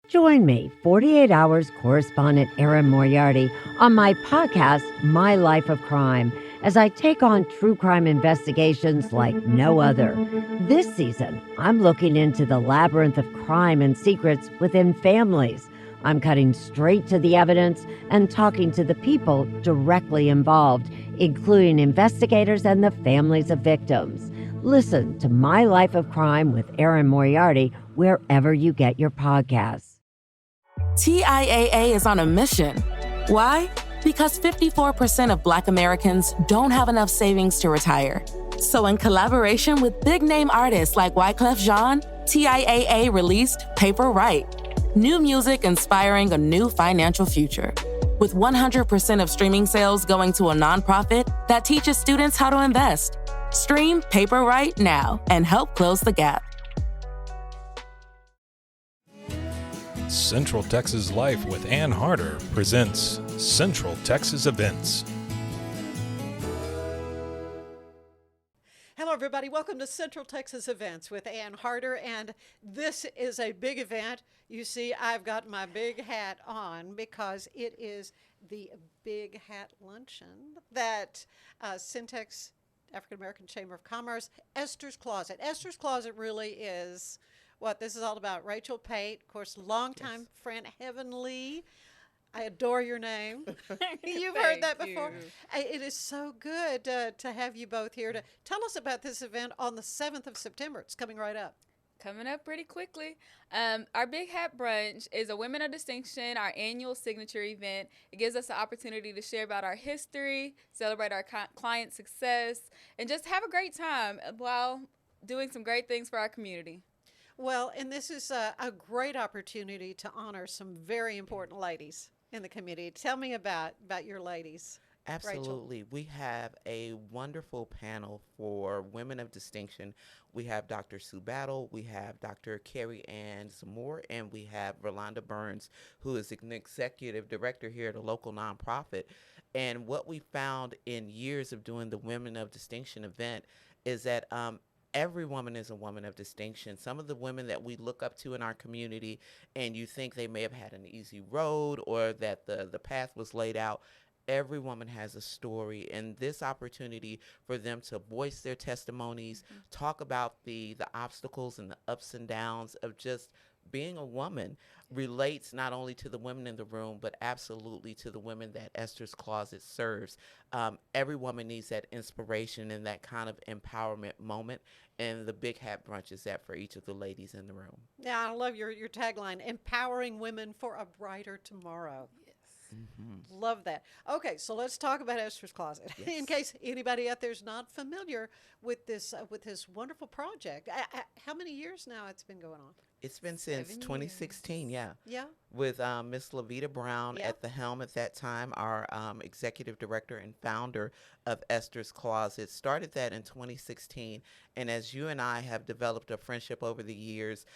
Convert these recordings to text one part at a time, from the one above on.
Join me, 48 Hours correspondent Erin Moriarty, on my podcast, My Life of Crime, as I take on true crime investigations like no other. This season, I'm looking into the labyrinth of crime and secrets within families. I'm cutting straight to the evidence and talking to the people directly involved, including investigators and the families of victims. Listen to My Life of Crime with Erin Moriarty wherever you get your podcasts. TIAA is on a mission. Why? Because 54% of Black Americans don't have enough savings to retire. So in collaboration with big-name artists like Wyclef Jean, TIAA released Paper Right, new music inspiring a new financial future. With 100% of streaming sales going to a nonprofit that teaches students how to invest. Stream Paper Right now and help close the gap. Central Texas Life with Ann Harder presents Central Texas Events. Hello, everybody. Welcome to Central Texas Events with Ann Harder, and this is a big event. You see, I've got my big hat on because it is the Big Hat Luncheon that Syntex African American Chamber of Commerce, Esther's Closet. Esther's Closet really is what this is all about. Rachel Pate, of course, longtime friend, Heavenly. I adore your name. You've heard that before. It is so good to have you both here to tell us about this event on the 7th of September. It's coming right up. Coming up pretty quickly. Our Big Hat Brunch is a Women of Distinction, our annual signature event. It gives us the opportunity to share about our history, celebrate our client success, and just have a great time while doing some great things for our community. Well, and this is a great opportunity to honor some very important ladies in the community. Tell me about your ladies. Absolutely. Rachel. We have a wonderful panel for women of distinction. We have Dr. Sue Battle, we have Dr. Carrie Ann Zamore, and we have Rolanda Burns, who is an executive director here at a local nonprofit. And what we found in years of doing the Women of Distinction event is that every woman is a woman of distinction. Some of the women that we look up to in our community and you think they may have had an easy road or that the path was laid out, every woman has a story, and this opportunity for them to voice their testimonies, talk about the obstacles and the ups and downs of just being a woman relates not only to the women in the room, but absolutely to the women that Esther's Closet serves. Every woman needs that inspiration and that kind of empowerment moment, and the Big Hat Brunch is that for each of the ladies in the room. Yeah, I love your tagline, empowering women for a brighter tomorrow. Mm-hmm. Love that. Okay, so let's talk about Esther's Closet. Yes. In case anybody out there is not familiar with this wonderful project. How many years now it's been going on? It's been since 7 2016, years. Yeah. with Miss Lavita Brown Yep. at the helm at that time, our executive director and founder of Esther's Closet. Started that in 2016, and as you and I have developed a friendship over the years,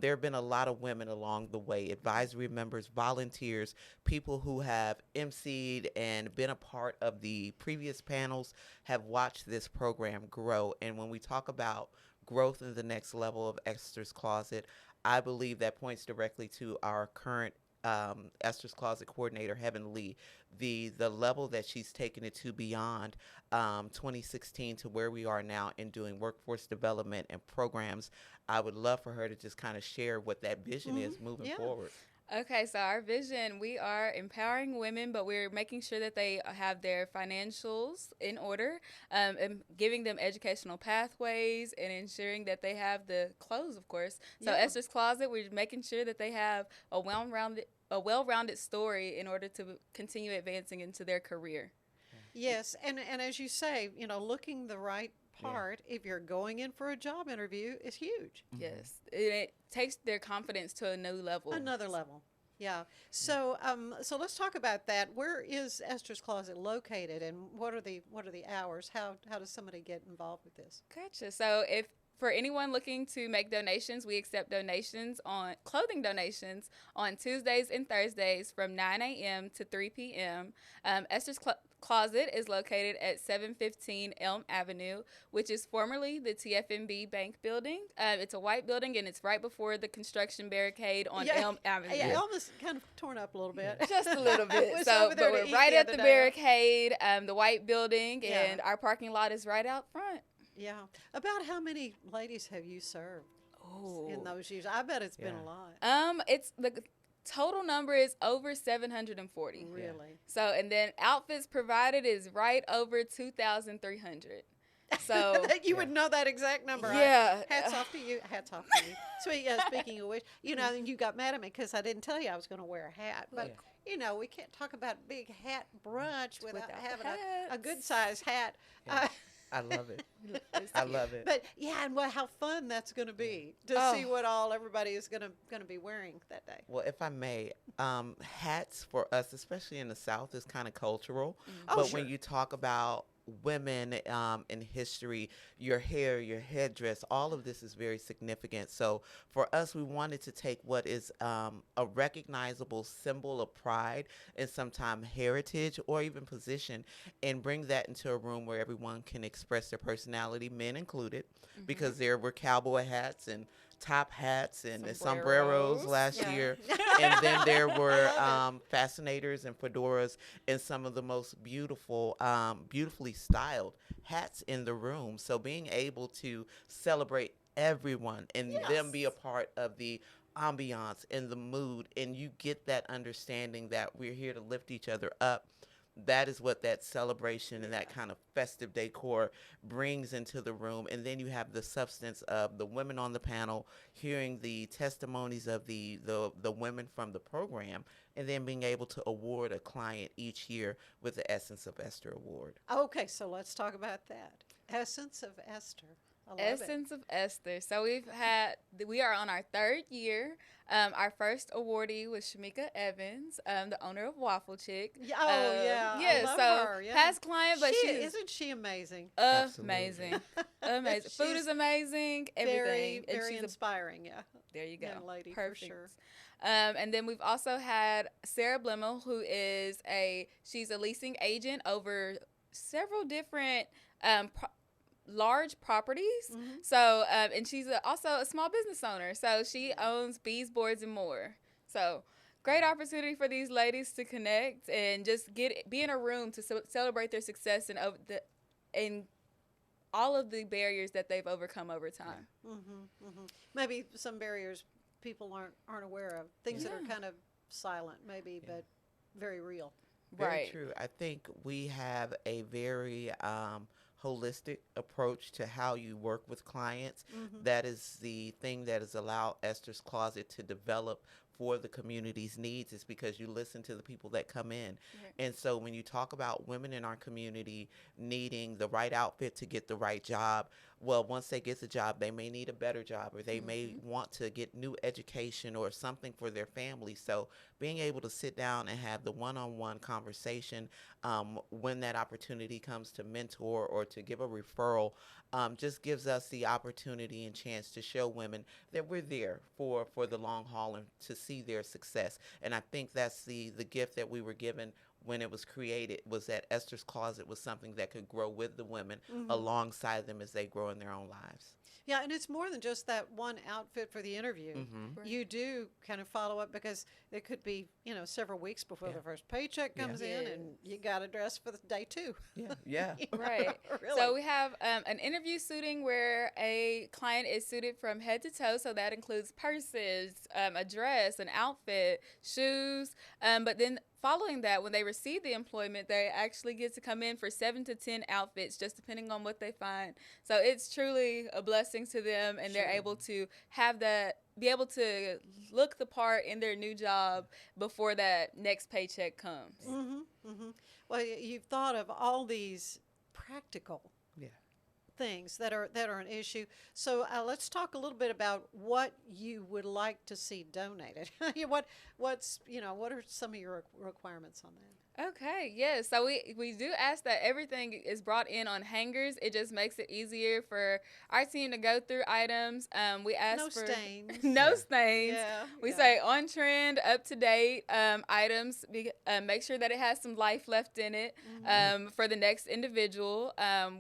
there have been a lot of women along the way, advisory members, volunteers, people who have emceed and been a part of the previous panels, have watched this program grow. And when we talk about growth in the next level of Esther's Closet, I believe that points directly to our current Esther's Closet coordinator, Heaven Lee, the level that she's taken it to beyond 2016 to where we are now in doing workforce development and programs. I would love for her to just kind of share what that vision is moving forward. Okay, so our vision, we are empowering women, but we're making sure that they have their financials in order, and giving them educational pathways and ensuring that they have the clothes, of course. So Esther's Closet, we're making sure that they have a well-rounded story in order to continue advancing into their career. Yes, and as you say, looking the right part if you're going in for a job interview is huge. Yes, it takes their confidence to a new level. Another level. Yeah. So let's talk about that. Where is Esther's Closet located, and what are the hours? How does somebody get involved with this? Gotcha. So if for anyone looking to make donations, we accept clothing donations on Tuesdays and Thursdays from 9 a.m. to 3 p.m. Esther's Closet is located at 715 Elm Avenue, which is formerly the TFNB Bank building. It's a white building, and it's right before the construction barricade on Elm Avenue. Yeah, Elm is kind of torn up a little bit. Just a little bit. But we're right at the barricade, the white building, and our parking lot is right out front. Yeah. About how many ladies have you served in those years? I bet it's been a lot. It's the total number is over 740. Really? So, and then outfits provided is right over 2,300. So you would know that exact number. Yeah. Hats off to you. Hats off to you. Sweet. Speaking of which, you got mad at me because I didn't tell you I was going to wear a hat. But we can't talk about big hat brunch without having a good size hat. Yeah. I love it. I love it. But and how fun that's going to be to see what all everybody is going to be wearing that day. Well, if I may, hats for us, especially in the South, is kind of cultural. Sure. When you talk about women in history, your hair, your headdress, all of this is very significant. So for us, we wanted to take what is a recognizable symbol of pride and sometimes heritage or even position and bring that into a room where everyone can express their personality, men included, because there were cowboy hats and top hats and sombreros last year. And then there were fascinators and fedoras and some of the most beautifully styled hats in the room. So being able to celebrate everyone and them be a part of the ambiance and the mood, and you get that understanding that we're here to lift each other up. That is what that celebration and that kind of festive decor brings into the room. And then you have the substance of the women on the panel, hearing the testimonies of the women from the program, and then being able to award a client each year with the Essence of Esther Award. Okay, so let's talk about that. Essence of Esther. Essence of Esther. So we are on our third year. Our first awardee was Shamika Evans, the owner of Waffle Chick. Yeah, I love her. Past client, but isn't she amazing? Amazing. Amazing. Food is amazing. Everything. Very inspiring. Yeah. There you go. Young lady, perfect. For sure. And then we've also had Sarah Blimmel, who is she's a leasing agent over several different large properties. So and she's also a small business owner, so she owns Bees, Boards, and More. So great opportunity for these ladies to connect and just be in a room to celebrate their success and all of the barriers that they've overcome over time. Maybe some barriers people aren't aware of, things that are kind of silent maybe, but very real. Very true. I think we have a very holistic approach to how you work with clients. That is the thing that has allowed Esther's Closet to develop for the community's needs, is because you listen to the people that come in. And so when you talk about women in our community needing the right outfit to get the right job, well, once they get the job, they may need a better job, or they may want to get new education or something for their family. So being able to sit down and have the one-on-one conversation when that opportunity comes to mentor or to give a referral just gives us the opportunity and chance to show women that we're there for the long haul and to see their success. And I think that's the gift that we were given when it was created, was that Esther's Closet was something that could grow with the women alongside them as they grow in their own lives. Yeah, and it's more than just that one outfit for the interview. You do kind of follow up, because it could be, several weeks before the first paycheck comes in, and you got to dress for the day two. Right. Really. So we have an interview suiting where a client is suited from head to toe. So that includes purses, a dress, an outfit, shoes. But then following that, when they receive the employment, they actually get to come in for 7 to 10 outfits, just depending on what they find. So it's truly a blessing to them, and they're able to be able to look the part in their new job before that next paycheck comes. Well, you've thought of all these practical things that are an issue. So let's talk a little bit about what you would like to see donated. What are some of your requirements on Okay, yes. So we do ask that everything is brought in on hangers. It just makes it easier for our team to go through items. We ask No for stains. no stains. Yeah, We yeah. say on trend, up to date items. Make sure that it has some life left in it for the next individual.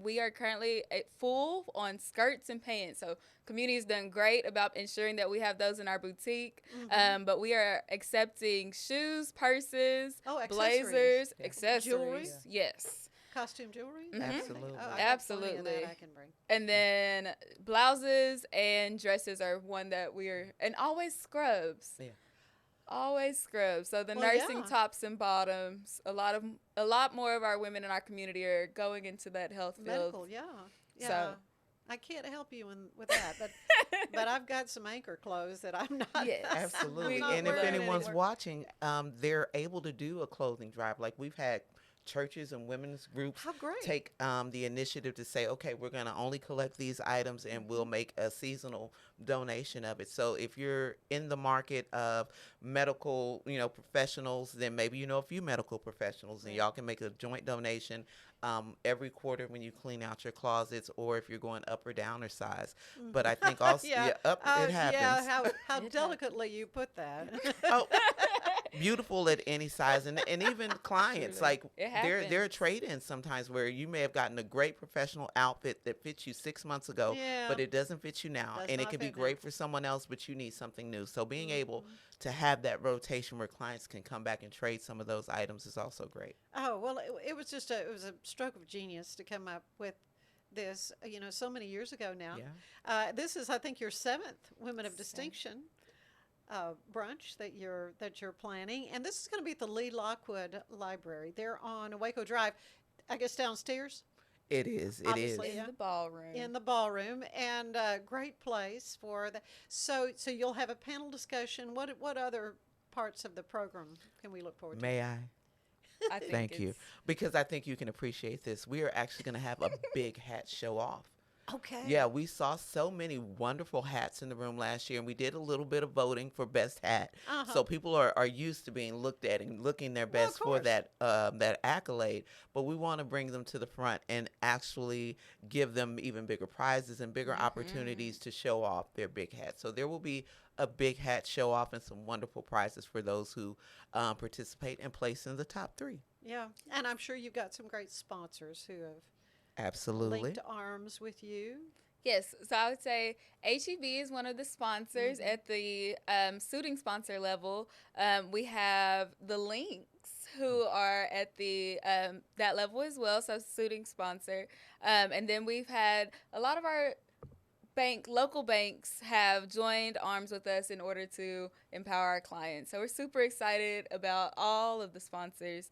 We are currently at full on skirts and pants. So community's done great about ensuring that we have those in our boutique. But we are accepting shoes, purses, Oh, blazers, Yeah. accessories. Jewelry? Yes. Costume jewelry? Absolutely. Oh, I got plenty of Absolutely. that I can bring. And then blouses and dresses are one that we're, and always scrubs. Yeah. Always scrubs. So the Well, nursing yeah. tops and bottoms, a lot more of our women in our community are going into that health field. Medical, yeah. Yeah. So- I can't help you with that, but I've got some anchor clothes that I'm not. Yes. Absolutely. We- not And if wearing anyone's anymore. watching, they're able to do a clothing drive. Like we've had churches and women's groups How great. take the initiative to say, okay, we're going to only collect these items and we'll make a seasonal donation of it. So if you're in the market of medical, professionals, then maybe you know a few medical professionals and y'all can make a joint donation every quarter when you clean out your closets, or if you're going up or down or size. But I think also it happens. Yeah, how delicately you put that. Oh, beautiful at any size, and even clients like It there are happens. trade-ins sometimes where you may have gotten a great professional outfit that fits you 6 months ago, Yeah. but it doesn't fit you now, Does and it not can be fit now. great for someone else, but you need something new. So being able to have that rotation where clients can come back and trade some of those items is also great. Oh, well, it was just it was a stroke of genius to come up with this, so many years ago now. Yeah. This is, I think, your 7th Women of Distinction brunch that you're planning, and this is going to be at the Lee Lockwood Library. They're on Waco Drive, I guess downstairs It is. Obviously, In yeah. the ballroom. in the ballroom, and great place for the. So you'll have a panel discussion. What other parts of the program can we look forward to? May I? I think Thank you. it's- Because I think you can appreciate this. We are actually going to have a big hat show off. Okay. Yeah, we saw so many wonderful hats in the room last year, and we did a little bit of voting for best hat. Uh-huh. So people are used to being looked at and looking their Well, of best for course. that accolade. But we want to bring them to the front and actually give them even bigger prizes and bigger opportunities to show off their big hat. So there will be a big hat show off and some wonderful prizes for those who participate and place in the top 3. Yeah, and I'm sure you've got some great sponsors who have Absolutely. linked arms with you. Yes, so I would say HEB is one of the sponsors at the suiting sponsor level. We have the Links, who are at the that level as well, so suiting sponsor. And then we've had a lot of our local banks have joined arms with us in order to empower our clients. So we're super excited about all of the sponsors.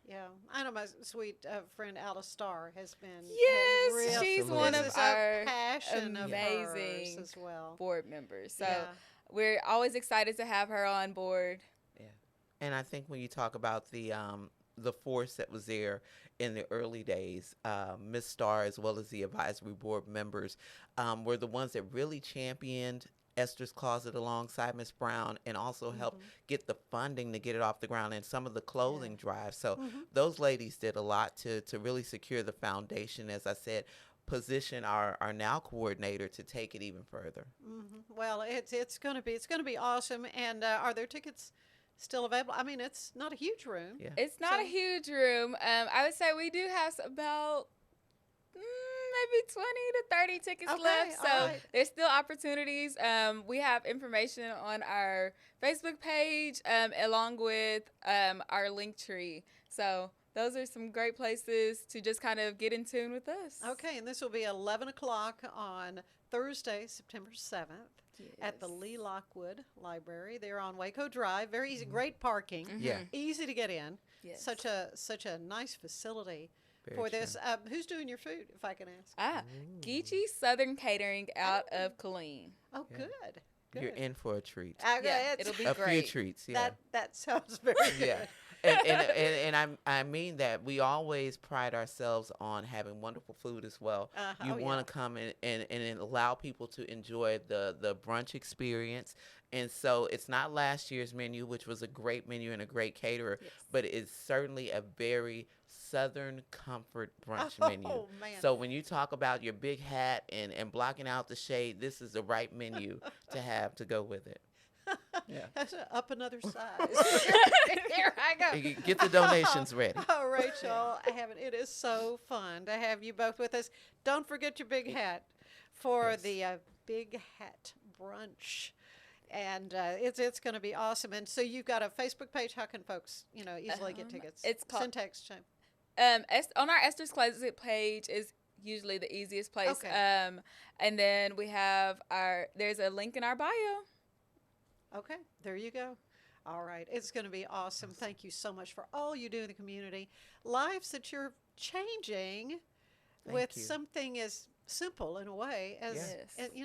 Yeah, I know my sweet friend Alice Starr has been. Yes, real- she's Absolutely. one this of is our a passion of hers amazing as well. board members. So Yeah. we're always excited to have her on board. Yeah, and I think when you talk about the force that was there in the early days, Miss Starr as well as the advisory board members were the ones that really championed Esther's Closet alongside Miss Brown, and also helped get the funding to get it off the ground and some of the clothing drives. So those ladies did a lot to really secure the foundation. As I said, position our now coordinator to take it even further. Well, it's going to be awesome. And are there tickets still available? I mean, it's not a huge room. Yeah. It's not a So- huge room. I would say we do have about maybe 20 to 30 tickets Okay, left. So all right. there's still opportunities. We have information on our Facebook page along with our link tree. So those are some great places to just kind of get in tune with us. Okay, and this will be 11 o'clock on Thursday, September 7th. At the Yes. Lee Lockwood Library. They're on Waco Drive. Very easy, great parking. Yeah. Easy to get in. Yes. Such a nice facility Very for true. this. Who's doing your food, if I can ask? Geechee Southern Catering out of Killeen. Oh, Yeah. good. Good. You're in for a treat. Okay, Yeah, it's- it'll be A few great. treats. Yeah. That sounds very good. Yeah. And I mean that we always pride ourselves on having wonderful food as well. Uh-huh. You Oh, want yeah. to come and allow people to enjoy the brunch experience And so it's not last year's menu, which was a great menu and a great caterer, Yes. but it's certainly a very Southern comfort brunch Oh, menu. man. So when you talk about your big hat and blocking out the shade, this is the right menu to have to go with it. Yeah. Up another size. Here I go. Get the donations ready. Oh, Rachel, it is so fun to have you both with us. Don't forget your big hat for Yes. the Big Hat Brunch. And it's going to be awesome. And so you've got a Facebook page. How can folks, easily get tickets? It's called- Syntax Champ. On our Esther's Closet page is usually the easiest place. Okay. And then we have there's a link in our bio. Okay, there you go. All right, it's going to be awesome. Thank you so much for all you do in the community. Lives that you're changing with you. something as simple in a way as, Yes.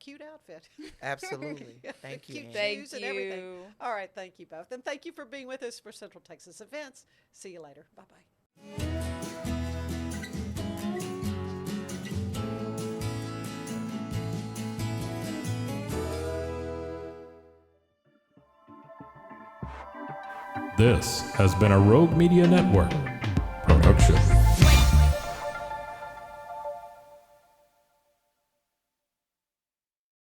cute outfit. Absolutely. Thank you. Cute Ann. Thank shoes and everything. you. All right, thank you both. And thank you for being with us for Central Texas Events. See you later. Bye-bye. This has been a Rogue Media Network production.